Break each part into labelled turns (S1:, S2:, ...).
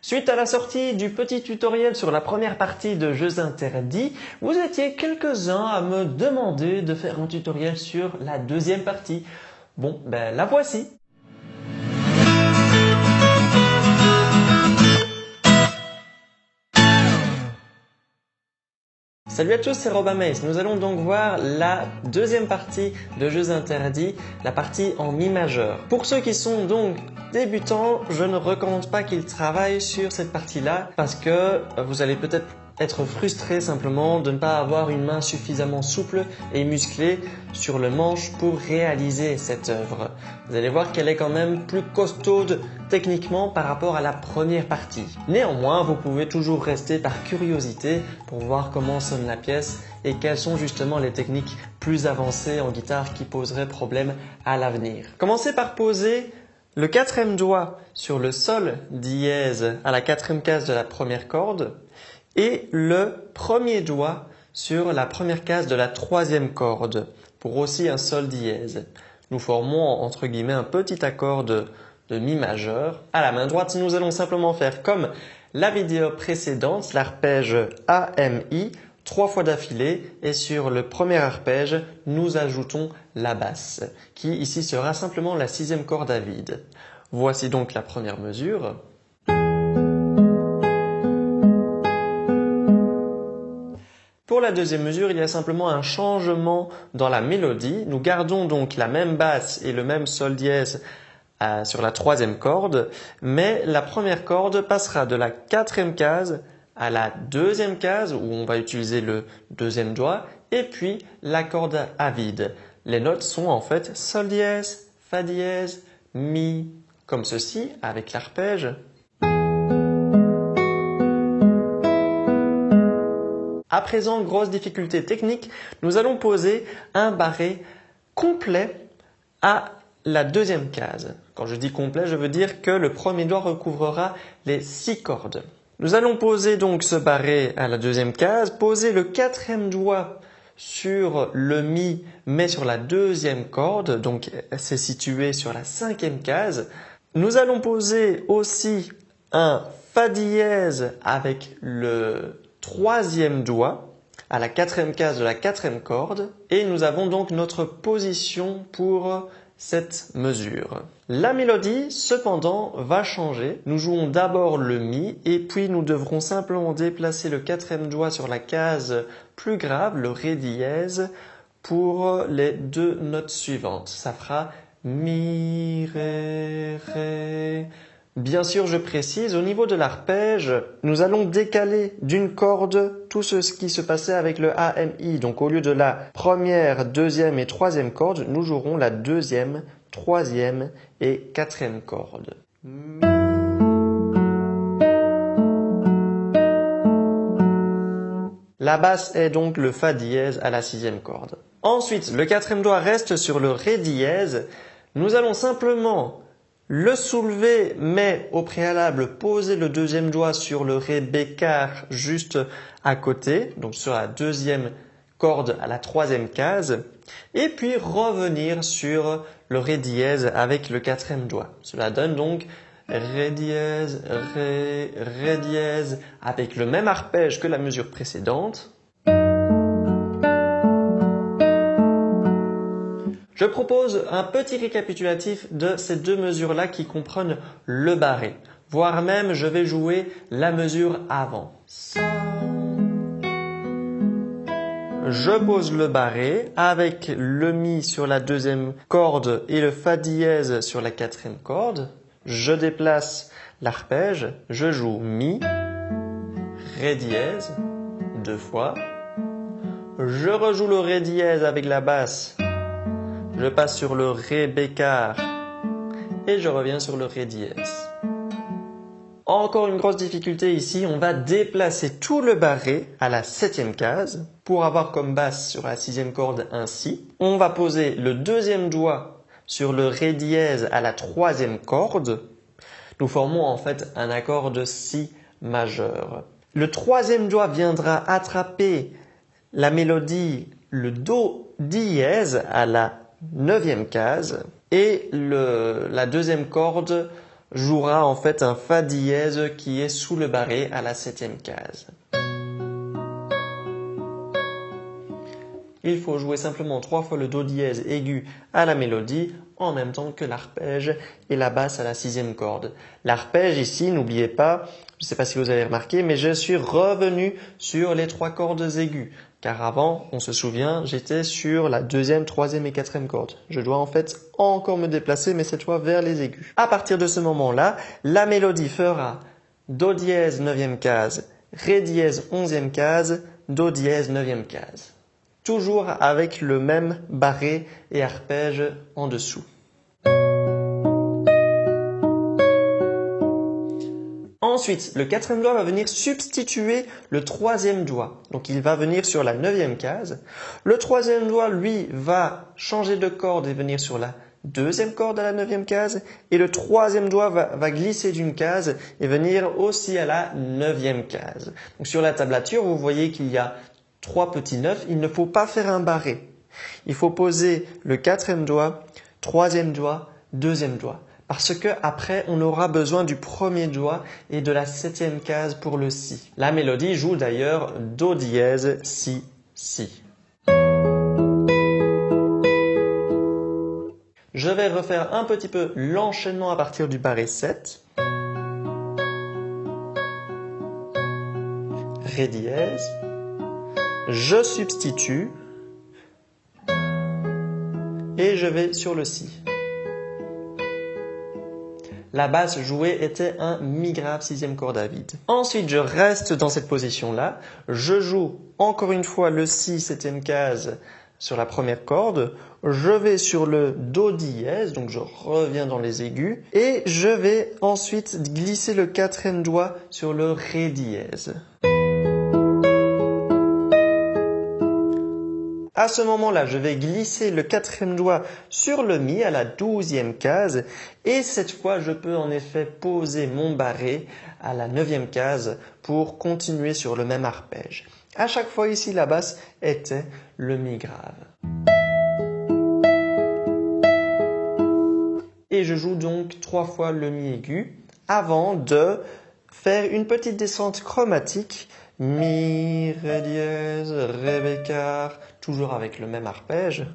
S1: Suite à la sortie du petit tutoriel sur la première partie de Jeux interdits, vous étiez quelques-uns à me demander de faire un tutoriel sur la deuxième partie. Bon, ben la voici. Salut à tous, c'est Robin Mace. Nous allons donc voir la deuxième partie de Jeux interdits, la partie en mi majeur. Pour ceux qui sont donc débutants, je ne recommande pas qu'ils travaillent sur cette partie-là parce que vous allez peut-être être frustré simplement de ne pas avoir une main suffisamment souple et musclée sur le manche pour réaliser cette œuvre. Vous allez voir qu'elle est quand même plus costaude techniquement par rapport à la première partie. Néanmoins, vous pouvez toujours rester par curiosité pour voir comment sonne la pièce et quelles sont justement les techniques plus avancées en guitare qui poseraient problème à l'avenir. Commencez par poser le quatrième doigt sur le sol dièse à la quatrième case de la première corde et le premier doigt sur la première case de la troisième corde pour aussi un sol dièse. Nous formons entre guillemets un petit accord de mi majeur. À la main droite, nous allons simplement faire comme la vidéo précédente, l'arpège AMI, 3 fois d'affilée, et sur le premier arpège, nous ajoutons la basse, qui ici sera simplement la sixième corde à vide. Voici donc la première mesure. Pour la deuxième mesure, il y a simplement un changement dans la mélodie. Nous gardons donc la même basse et le même sol dièse sur la troisième corde, mais la première corde passera de la quatrième case à la deuxième case où on va utiliser le deuxième doigt et puis la corde à vide. Les notes sont en fait sol dièse, fa dièse, mi, comme ceci avec l'arpège. À présent, grosse difficulté technique, nous allons poser un barré complet à la deuxième case. Quand je dis complet, je veux dire que le premier doigt recouvrera les 6 cordes. Nous allons poser donc ce barré à la deuxième case, poser le quatrième doigt sur le mi, mais sur la deuxième corde, donc c'est situé sur la cinquième case. Nous allons poser aussi un fa dièse avec le troisième doigt à la quatrième case de la quatrième corde et nous avons donc notre position pour cette mesure. La mélodie, cependant, va changer. Nous jouons d'abord le mi et puis nous devrons simplement déplacer le quatrième doigt sur la case plus grave, le ré dièse, pour les deux notes suivantes. Ça fera mi, ré, ré. Bien sûr, je précise, au niveau de l'arpège, nous allons décaler d'une corde tout ce qui se passait avec le AMI. Donc au lieu de la première, deuxième et troisième corde, nous jouerons la deuxième, troisième et quatrième corde. La basse est donc le fa dièse à la sixième corde. Ensuite, le quatrième doigt reste sur le ré dièse. Nous allons simplement le soulever, mais au préalable, poser le deuxième doigt sur le ré bécard juste à côté, donc sur la deuxième corde à la troisième case, et puis revenir sur le ré dièse avec le quatrième doigt. Cela donne donc ré dièse, ré dièse, avec le même arpège que la mesure précédente. Je propose un petit récapitulatif de ces deux mesures-là qui comprennent le barré, voire même je vais jouer la mesure avant. Je pose le barré avec le mi sur la deuxième corde et le fa dièse sur la quatrième corde. Je déplace l'arpège, je joue mi, ré dièse, 2 fois. Je rejoue le ré dièse avec la basse. Je passe sur le ré bécard et je reviens sur le ré dièse. Encore une grosse difficulté ici, on va déplacer tout le barré à la septième case pour avoir comme basse sur la sixième corde un si. On va poser le deuxième doigt sur le ré dièse à la troisième corde. Nous formons en fait un accord de si majeur. Le troisième doigt viendra attraper la mélodie, le do dièse à la neuvième case et la deuxième corde jouera en fait un fa dièse qui est sous le barré à la 7e case. Il faut jouer simplement 3 fois le do dièse aigu à la mélodie en même temps que l'arpège et la basse à la 6e corde. L'arpège ici, n'oubliez pas, je ne sais pas si vous avez remarqué, mais je suis revenu sur les 3 cordes aiguës. Car avant, on se souvient, j'étais sur la 2e, 3e et 4e corde. Je dois en fait encore me déplacer, mais cette fois vers les aigus. À partir de ce moment-là, la mélodie fera do dièse 9e case, ré dièse 11e case, do dièse 9e case. Toujours avec le même barré et arpège en dessous. Ensuite, le 4e doigt va venir substituer le 3e doigt. Donc il va venir sur la 9e case. Le 3e doigt, lui, va changer de corde et venir sur la 2e corde à la 9e case. Et le 3e doigt va glisser d'une case et venir aussi à la 9e case. Donc sur la tablature, vous voyez qu'il y a 3 petits 9, il ne faut pas faire un barré. Il faut poser le 4e doigt, 3e doigt, 2e doigt. Parce que après, on aura besoin du 1er doigt et de la 7e case pour le si. La mélodie joue d'ailleurs do dièse, si, si. Je vais refaire un petit peu l'enchaînement à partir du barré 7. Ré dièse. Je substitue et je vais sur le si. La basse jouée était un mi grave 6e corde à vide. Ensuite, je reste dans cette position-là. Je joue encore une fois le si 7e case sur la première corde. Je vais sur le do dièse, donc je reviens dans les aigus. Et je vais ensuite glisser le 4e doigt sur le ré dièse. À ce moment-là, je vais glisser le 4e doigt sur le mi à la 12e case et cette fois, je peux en effet poser mon barré à la 9e case pour continuer sur le même arpège. À chaque fois ici, la basse était le mi grave. Et je joue donc 3 fois le mi aigu avant de faire une petite descente chromatique. Mi, ré dièse, ré bécard, toujours avec le même arpège.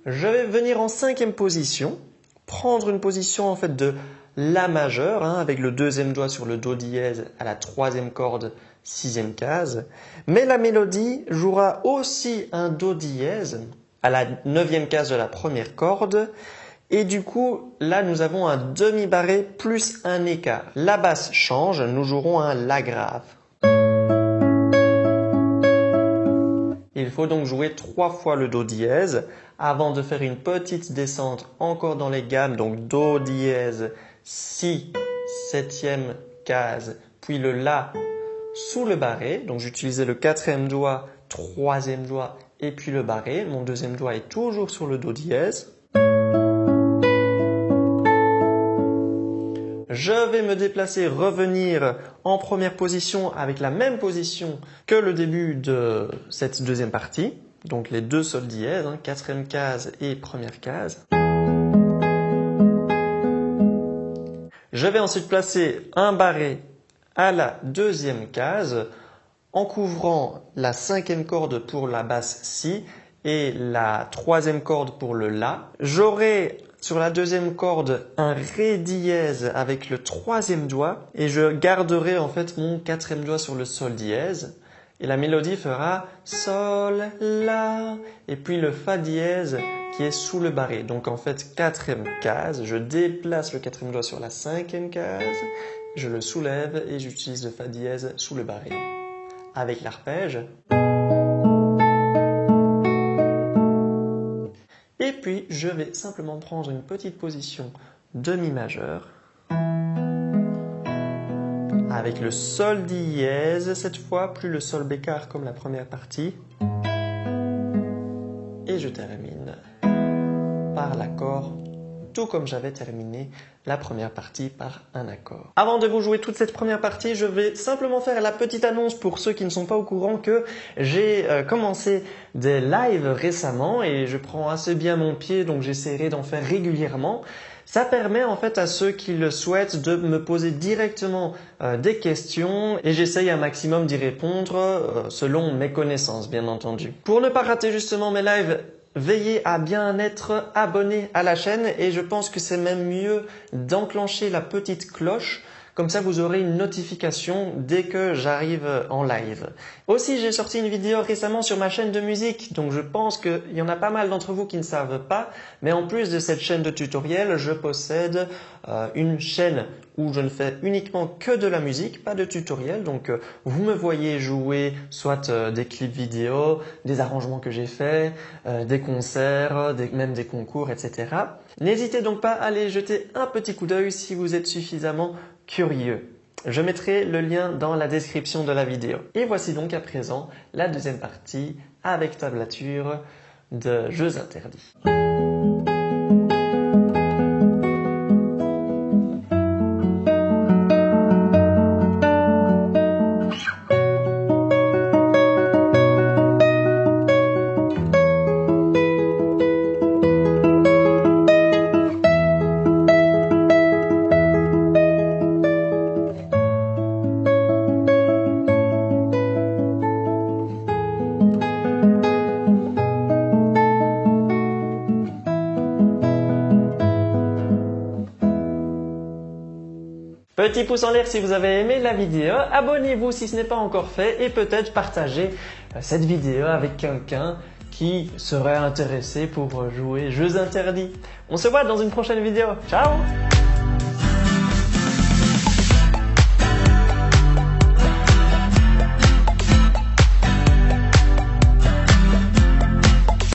S1: Je vais venir en 5e position, prendre une position en fait de la majeur, avec le 2e doigt sur le do dièse à la 3e corde, 6e case. Mais la mélodie jouera aussi un do dièse à la 9e case de la première corde. Et du coup, là, nous avons un demi-barré plus un écart. La basse change, nous jouerons un la grave. Il faut donc jouer 3 fois le do dièse avant de faire une petite descente encore dans les gammes. Donc do dièse, si, 7e case, puis le la sous le barré. Donc j'utilisais le 4e doigt, 3e doigt et puis le barré. Mon 2e doigt est toujours sur le do dièse. Je vais me déplacer, revenir en première position avec la même position que le début de cette deuxième partie. Donc les 2 sol dièse, 4e case et première case. Je vais ensuite placer un barré à la 2e case en couvrant la 5e corde pour la basse si et la 3e corde pour le la. J'aurai sur la 2e corde un ré dièse avec le 3e doigt et je garderai en fait mon 4e doigt sur le sol dièse et la mélodie fera sol, la et puis le fa dièse qui est sous le barré. Donc en fait 4e case, je déplace le 4e doigt sur la 5e case, je le soulève et j'utilise le fa dièse sous le barré. Avec l'arpège. Et puis, je vais simplement prendre une petite position de mi majeur avec le sol dièse cette fois, plus le sol bécard comme la première partie. Et je termine par l'accord tout comme j'avais terminé la première partie par un accord. Avant de vous jouer toute cette première partie, je vais simplement faire la petite annonce pour ceux qui ne sont pas au courant que j'ai commencé des lives récemment et je prends assez bien mon pied, donc j'essaierai d'en faire régulièrement. Ça permet en fait à ceux qui le souhaitent de me poser directement des questions et j'essaye un maximum d'y répondre selon mes connaissances bien entendu. Pour ne pas rater justement mes lives, veillez à bien être abonné à la chaîne et je pense que c'est même mieux d'enclencher la petite cloche. Comme ça, vous aurez une notification dès que j'arrive en live. Aussi, j'ai sorti une vidéo récemment sur ma chaîne de musique, donc je pense qu'il y en a pas mal d'entre vous qui ne savent pas. Mais en plus de cette chaîne de tutoriels, je possède une chaîne où je ne fais uniquement que de la musique, pas de tutoriels. Donc, vous me voyez jouer soit des clips vidéo, des arrangements que j'ai faits, des concerts, même des concours, etc. N'hésitez donc pas à aller jeter un petit coup d'œil si vous êtes suffisamment curieux. Je mettrai le lien dans la description de la vidéo. Et voici donc à présent la deuxième partie avec tablature de Jeux interdits. Petit pouce en l'air si vous avez aimé la vidéo, abonnez-vous si ce n'est pas encore fait et peut-être partagez cette vidéo avec quelqu'un qui serait intéressé pour jouer Jeux interdits. On se voit dans une prochaine vidéo. Ciao!